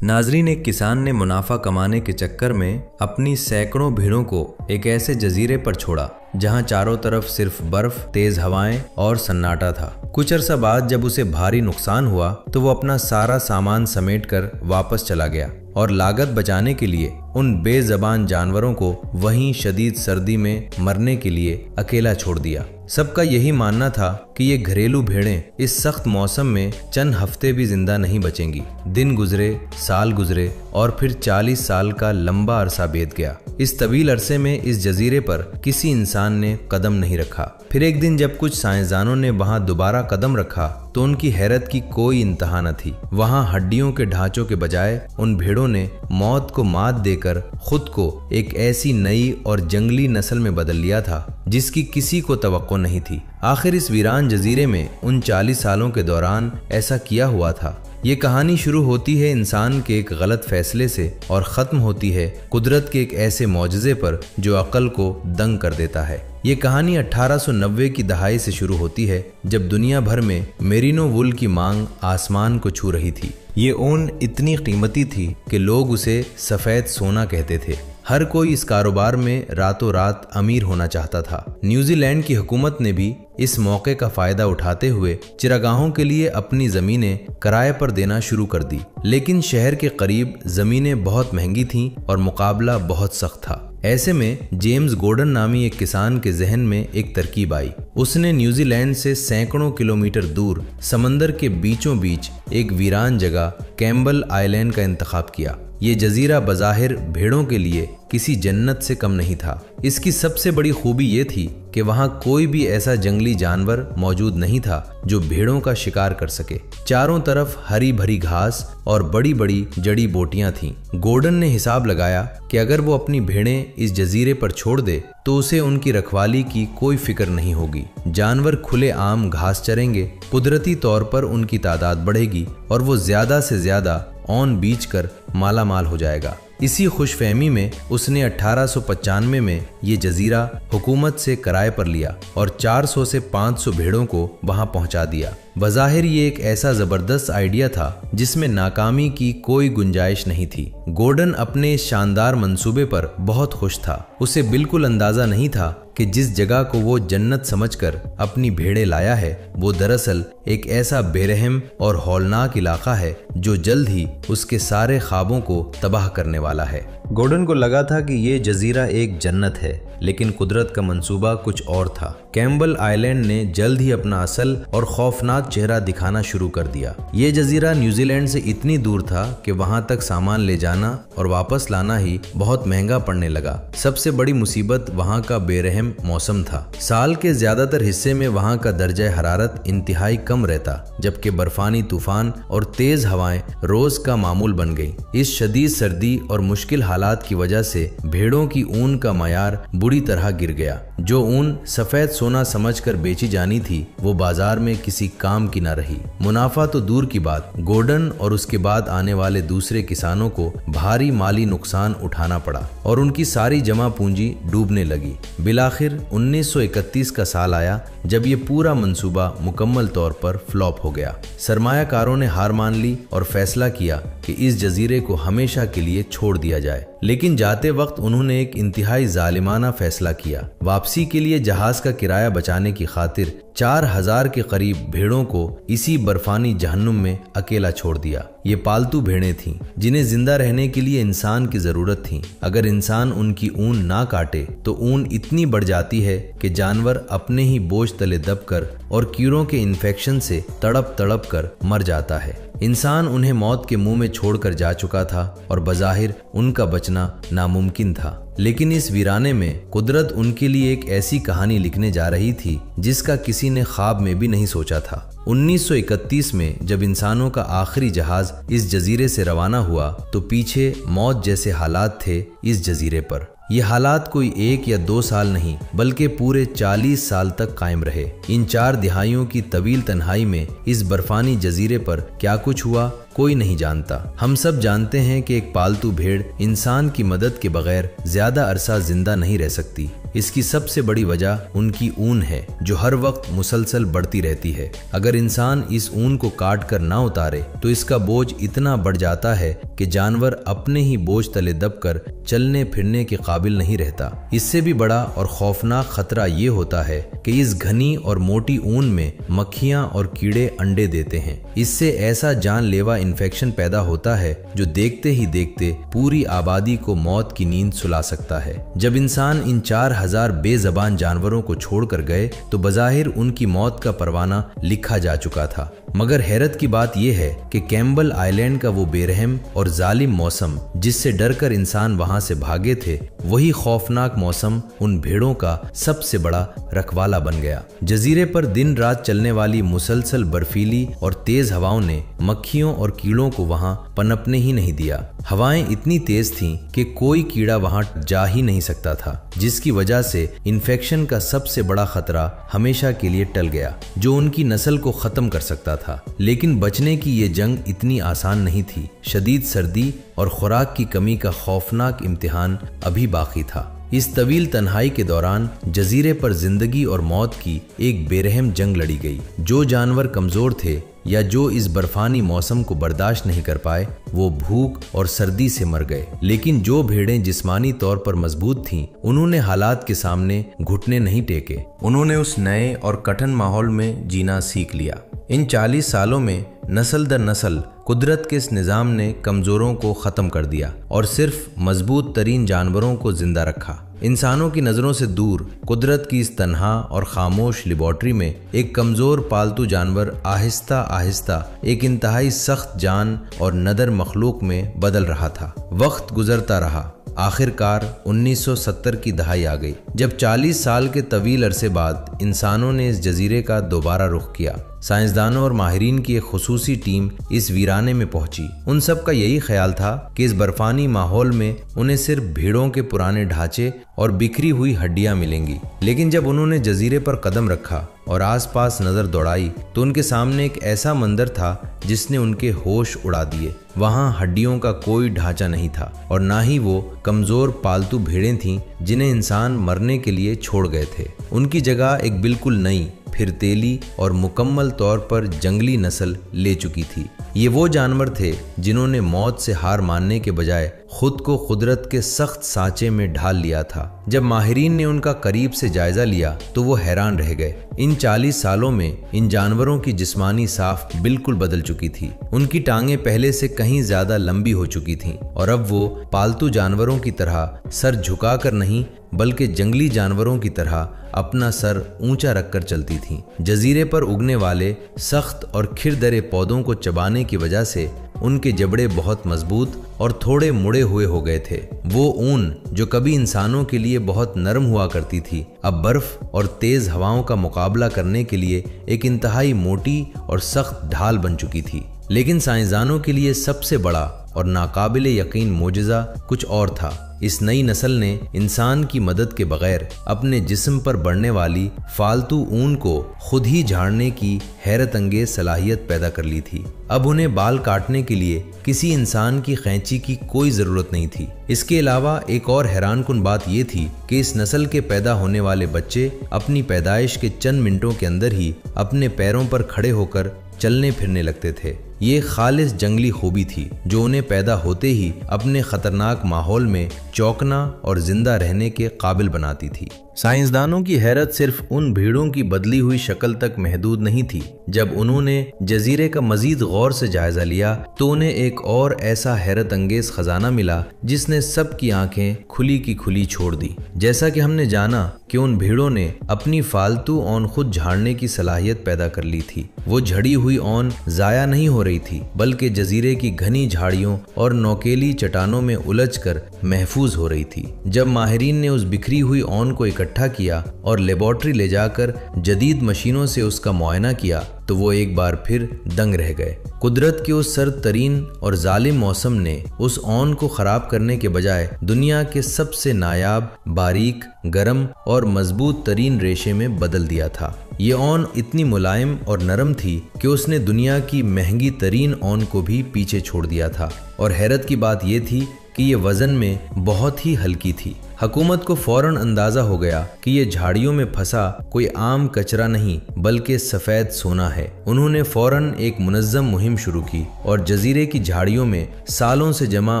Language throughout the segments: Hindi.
नाजरीन, एक किसान ने मुनाफा कमाने के चक्कर में अपनी सैकड़ों भेड़ों को एक ऐसे जजीरे पर छोड़ा जहां चारों तरफ सिर्फ बर्फ, तेज हवाएं और सन्नाटा था। कुछ अरसा बाद जब उसे भारी नुकसान हुआ तो वो अपना सारा सामान समेटकर वापस चला गया और लागत बचाने के लिए उन बेज़बान जानवरों को वहीं शदीद सर्दी में मरने के लिए अकेला छोड़ दिया। सबका यही मानना था कि ये घरेलू भेड़ें इस सख्त मौसम में चंद हफ्ते भी जिंदा नहीं बचेंगी। दिन गुजरे, साल गुजरे और फिर 40 साल का लंबा अरसा बीत गया। इस तवील अरसे में इस जजीरे पर किसी इंसान ने कदम नहीं रखा। फिर एक दिन जब कुछ साइंसदानों ने वहां दोबारा कदम रखा तो उनकी हैरत की कोई इंतहा न थी। वहां हड्डियों के ढांचों के बजाय उन भेड़ों ने मौत को मात देकर खुद को एक ऐसी नई और जंगली नस्ल में बदल लिया था जिसकी किसी को तवक्को नहीं थी। आखिर इस वीरान जजीरे में उन 40 सालों के दौरान ऐसा किया हुआ था। ये कहानी शुरू होती है इंसान के एक गलत फैसले से और ख़त्म होती है कुदरत के एक ऐसे मौजज़े पर जो अक्ल को दंग कर देता है। ये कहानी 1890 की दहाई से शुरू होती है जब दुनिया भर में मेरिनो वुल की मांग आसमान को छू रही थी। ये ऊन इतनी कीमती थी कि लोग उसे सफ़ेद सोना कहते थे। हर कोई इस कारोबार में रातों रात अमीर होना चाहता था। न्यूजीलैंड की हुकूमत ने भी इस मौके का फायदा उठाते हुए चिरागाहों के लिए अपनी ज़मीनें किराए पर देना शुरू कर दी। लेकिन शहर के करीब ज़मीनें बहुत महंगी थीं और मुकाबला बहुत सख्त था। ऐसे में जेम्स गॉर्डन नामी एक किसान के जहन में एक तरकीब आई। उसने न्यूजीलैंड से सैकड़ों किलोमीटर दूर समंदर के बीचों बीच एक वीरान जगह कैम्बल आइलैंड का इंतखाब किया। ये जजीरा बज़ाहिर भेड़ों के लिए किसी जन्नत से कम नहीं था। इसकी सबसे बड़ी खूबी ये थी कि वहाँ कोई भी ऐसा जंगली जानवर मौजूद नहीं था जो भेड़ों का शिकार कर सके। चारों तरफ हरी भरी घास और बड़ी बड़ी जड़ी बूटियां थीं। गॉर्डन ने हिसाब लगाया कि अगर वो अपनी भेड़ें इस जजीरे पर छोड़ दे तो उसे उनकी रखवाली की कोई फिक्र नहीं होगी। जानवर खुले आम घास चरेंगे, कुदरती तौर पर उनकी तादाद बढ़ेगी और वो ज्यादा से ज्यादा ऑन बीच कर माला माल हो जाएगा। इसी खुशफहमी में उसने 1895 में ये जजीरा हुकूमत से किराए पर लिया और 400 से 500 भेड़ों को वहां पहुंचा दिया। बज़ाहिर ये एक ऐसा जबरदस्त आइडिया था जिसमें नाकामी की कोई गुंजाइश नहीं थी। गॉर्डन अपने इस शानदार मंसूबे पर बहुत खुश था। उसे बिल्कुल अंदाजा नहीं था कि जिस जगह को वो जन्नत समझकर अपनी भेड़ें लाया है वो दरअसल एक ऐसा बेरहम और हौलनाक इलाका है जो जल्द ही उसके सारे ख्वाबों को तबाह करने वाला है। गॉर्डन को लगा था कि ये जजीरा एक जन्नत है, लेकिन कुदरत का मंसूबा कुछ और था। कैम्बल आइलैंड ने जल्द ही अपना असल और खौफनाक चेहरा दिखाना शुरू कर दिया। ये जजीरा न्यूजीलैंड से इतनी दूर था कि वहां तक सामान ले जाना और वापस लाना ही बहुत महंगा पड़ने लगा। सबसे बड़ी मुसीबत वहां का बेरहम मौसम था। साल के ज्यादातर हिस्से में वहां का दर्जा हरारत इंतहाई कम रहता, जबकि बर्फानी तूफान और तेज हवाएं रोज का मामूल बन गई। इस शदीद सर्दी और मुश्किल हालात की वजह से भेड़ों की ऊन का मयार बुरी तरह गिर गया। जो ऊन सफेद सोना समझकर बेची जानी थी वो बाजार में किसी काम की न रही। मुनाफा तो दूर की बात, गॉर्डन और उसके बाद आने वाले दूसरे किसानों को भारी माली नुकसान उठाना पड़ा और उनकी सारी जमा पूंजी डूबने लगी। बिलाखिर 1931 का साल आया जब ये पूरा मंसूबा मुकम्मल तौर पर फ्लॉप हो गया। सरमायाकारों ने हार मान ली और फैसला किया कि इस जजीरे को हमेशा के लिए छोड़ दिया जाए। लेकिन जाते वक्त उन्होंने एक इंतहाई जालिमाना फैसला किया। वापसी के लिए जहाज का किराया बचाने की खातिर 4000 के करीब भेड़ों को इसी बर्फानी जहन्नुम में अकेला छोड़ दिया। ये पालतू भेड़ें थीं जिन्हें जिंदा रहने के लिए इंसान की जरूरत थी। अगर इंसान उनकी ऊन ना काटे तो ऊन इतनी बढ़ जाती है कि जानवर अपने ही बोझ तले दबकर और कीड़ों के इन्फेक्शन से तड़प तड़प कर मर जाता है। इंसान उन्हें मौत के मुंह में छोड़कर जा चुका था और बज़ाहिर उनका बचना नामुमकिन था। लेकिन इस वीराने में कुदरत उनके लिए एक ऐसी कहानी लिखने जा रही थी जिसका किसी ने ख्वाब में भी नहीं सोचा था। 1931 में जब इंसानों का आखिरी जहाज इस जजीरे से रवाना हुआ तो पीछे मौत जैसे हालात थे इस जजीरे पर। ये हालात कोई 1 या 2 साल नहीं बल्कि पूरे 40 साल तक कायम रहे। इन 4 दिहाइयों की तवील तन्हाई में इस बर्फानी जजीरे पर क्या कुछ हुआ कोई नहीं जानता। हम सब जानते हैं कि एक पालतू भेड़ इंसान की मदद के बगैर ज्यादा अरसा जिंदा नहीं रह सकती। इसकी सबसे बड़ी वजह उनकी ऊन है जो हर वक्त मुसलसल बढ़ती रहती है। अगर इंसान इस ऊन को काट कर ना उतारे तो इसका बोझ इतना बढ़ जाता है कि जानवर अपने ही बोझ तले दबकर चलने फिरने के काबिल नहीं रहता। इससे भी बड़ा और खौफनाक खतरा ये होता है कि इस घनी और मोटी ऊन में मक्खियां और कीड़े अंडे देते हैं। इससे ऐसा जानलेवा इन्फेक्शन पैदा होता है जो देखते ही देखते पूरी आबादी को मौत की नींद सुला सकता है। जब इंसान इन 4000 बेजबान जानवरों को छोड़कर गए तो बज़ाहिर उनकी मौत का परवाना लिखा जा चुका था। मगर हैरत की बात यह है कि कैम्बल आइलैंड का वो बेरहम और जालिम मौसम जिससे डरकर इंसान वहां से भागे थे, वही खौफनाक मौसम उन भेड़ों का सबसे बड़ा रखवाला बन गया। जजीरे पर दिन रात चलने वाली मुसलसल बर्फीली और तेज हवाओं ने मक्खियों और कीड़ों को वहां पनपने ही नहीं दिया। हवाएं इतनी तेज थीं कि कोई कीड़ा वहां जा ही नहीं सकता था, जिसकी वजह से इन्फेक्शन का सबसे बड़ा खतरा हमेशा के लिए टल गया, जो उनकी नस्ल को खत्म कर सकता था। लेकिन बचने की ये जंग इतनी आसान नहीं थी। शदीद सर्दी और खुराक की कमी का खौफनाक इम्तिहान अभी बाकी था। इस तवील तन्हाई के दौरान जजीरे पर जिंदगी और मौत की एक बेरहम जंग लड़ी गई। जो जानवर कमजोर थे या जो इस बर्फानी मौसम को बर्दाश्त नहीं कर पाए, वो भूख और सर्दी से मर गए। लेकिन जो भेड़ें जिस्मानी तौर पर मजबूत थीं, उन्होंने हालात के सामने घुटने नहीं टेके। उन्होंने उस नए और कठिन माहौल में जीना सीख लिया। इन 40 सालों में नस्ल दर नस्ल कुदरत के इस निज़ाम ने कमज़ोरों को ख़त्म कर दिया और सिर्फ मजबूत तरीन जानवरों को जिंदा रखा। इंसानों की नज़रों से दूर कुदरत की इस तन्हा और खामोश लेबॉर्ट्री में एक कमज़ोर पालतू जानवर आहिस्ता आहिस्ता एक इंतहाई सख्त जान और नदर मखलूक में बदल रहा था। वक्त गुजरता रहा। आखिरकार 1970 की दहाई आ गई, जब 40 साल के तवील अरसे बाद इंसानों ने इस जजीरे का दोबारा रुख किया। साइंसदानों और माहिरीन की एक खुसूसी टीम इस वीराने में पहुंची। उन सब का यही ख्याल था कि इस बर्फानी माहौल में उन्हें सिर्फ भेड़ों के पुराने ढांचे और बिखरी हुई हड्डियां मिलेंगी। लेकिन जब उन्होंने जजीरे पर कदम रखा और आसपास नजर दौड़ाई तो उनके सामने एक ऐसा मंजर था जिसने उनके होश उड़ा दिए। वहां हड्डियों का कोई ढांचा नहीं था और ना ही वो कमजोर पालतू भेड़ें थीं जिन्हें इंसान मरने के लिए छोड़ गए थे। उनकी जगह एक बिल्कुल नई, फिर तेली और मुकम्मल तौर पर जंगली नस्ल ले चुकी थी। ये वो जानवर थे जिन्होंने मौत से हार मानने के बजाय खुद को कुदरत के सख्त सांचे में ढाल लिया था। जब माहिरीन ने उनका करीब से जायजा लिया तो वो हैरान रह गए। इन 40 सालों में इन जानवरों की जिस्मानी साख बिल्कुल बदल चुकी थी। उनकी टांगें पहले से कहीं ज्यादा लंबी हो चुकी थीं और अब वो पालतू जानवरों की तरह सर झुकाकर नहीं बल्कि जंगली जानवरों की तरह अपना सर ऊंचा रखकर चलती थीं। जजीरे पर उगने वाले सख्त और खिरदरे पौधों को चबाने की वजह से उनके जबड़े बहुत मजबूत और थोड़े मुड़े हुए हो गए थे। वो ऊन जो कभी इंसानों के लिए बहुत नरम हुआ करती थी, अब बर्फ और तेज हवाओं का मुकाबला करने के लिए एक इंतहाई मोटी और सख्त ढाल बन चुकी थी। लेकिन साइंसदानों के लिए सबसे बड़ा और नाकाबिले यकीन मोजज़ा कुछ और था। इस नई नस्ल ने इंसान की मदद के बगैर अपने जिस्म पर बढ़ने वाली फालतू ऊन को खुद ही झाड़ने की हैरत अंगेज सलाहियत पैदा कर ली थी। अब उन्हें बाल काटने के लिए किसी इंसान की कैंची की कोई जरूरत नहीं थी। इसके अलावा एक और हैरानकुन बात यह थी कि इस नस्ल के पैदा होने वाले बच्चे अपनी पैदाइश के चंद मिनटों के अंदर ही अपने पैरों पर खड़े होकर चलने फिरने लगते थे। ये खालिस जंगली खूबी थी जो उन्हें पैदा होते ही अपने खतरनाक माहौल में चौंकना और जिंदा रहने के काबिल बनाती थी। साइंसदानों की हैरत सिर्फ उन भीड़ों की बदली हुई शक्ल तक महदूद नहीं थी। जब उन्होंने जजीरे का मजीद गौर से जायजा लिया तो उन्हें एक और ऐसा हैरत अंगेज खजाना मिला जिसने सबकी आंखें खुली की खुली छोड़ दी। जैसा कि हमने जाना कि उन भीड़ों ने अपनी फालतू औन खुद झाड़ने की सलाहियत पैदा कर ली थी। वो झड़ी हुई औन जाया नहीं हो रही थी बल्कि जजीरे की घनी झाड़ियों और नौकेली चट्टानों में उलझकर महफूज हो रही थी। जब माहिरीन ने उस बिखरी हुई औन को इकट्ठा किया और लेबॉर्ट्री ले जाकर जदीद मशीनों से उसका मुआयना किया तो वो एक बार फिर दंग रह गए। कुदरत के उस सर्द तरीन और जालिम मौसम ने उस औन को खराब करने के बजाय दुनिया के सबसे नायाब, बारीक, गर्म और मजबूत तरीन रेशे में बदल दिया था। ये ओन इतनी मुलायम और नरम थी कि उसने दुनिया की महंगी तरीन ओन को भी पीछे छोड़ दिया था। और हैरत की बात यह थी कि ये वजन में बहुत ही हल्की थी। हुकूमत को फौरन अंदाजा हो गया कि ये झाड़ियों में फंसा कोई आम कचरा नहीं बल्कि सफेद सोना है। उन्होंने फौरन एक मुनज़्ज़म मुहिम शुरू की और जजीरे की झाड़ियों में सालों से जमा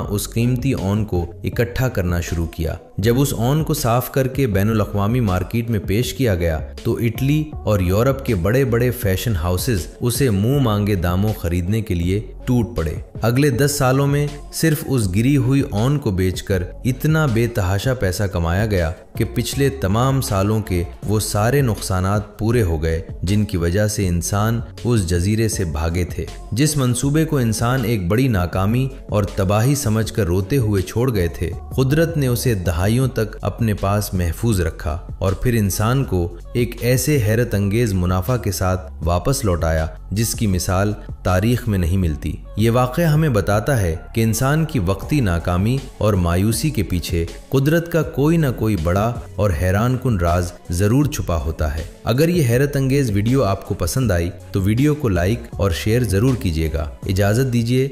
उस कीमती ओन को इकट्ठा करना शुरू किया। जब उस ओन को साफ करके बैनुल अक़वामी मार्केट में पेश किया गया तो इटली और यूरोप के बड़े बड़े फैशन हाउसेस उसे मुंह मांगे दामों खरीदने के लिए टूट पड़े। अगले 10 सालों में सिर्फ उस गिरी हुई ओन को बेचकर इतना बेतहाशा पैसा कमाया गया कि पिछले तमाम सालों के वो सारे नुकसानात पूरे हो गए जिनकी वजह से इंसान उस जजीरे से भागे थे। जिस मंसूबे को इंसान एक बड़ी नाकामी और तबाही समझकर रोते हुए छोड़ गए थे, कुदरत ने उसे दहाइयों तक अपने पास महफूज रखा और फिर इंसान को एक ऐसे हैरत अंगेज मुनाफा के साथ वापस लौटाया जिसकी मिसाल तारीख में नहीं मिलती। ये वाक़या हमें बताता है कि इंसान की वक्ती नाकामी और मायूसी के पीछे कुदरत का कोई ना कोई बड़ा और हैरानकुन राज जरूर छुपा होता है। अगर ये हैरत अंगेज वीडियो आपको पसंद आई तो वीडियो को लाइक और शेयर जरूर कीजिएगा। इजाजत दीजिए।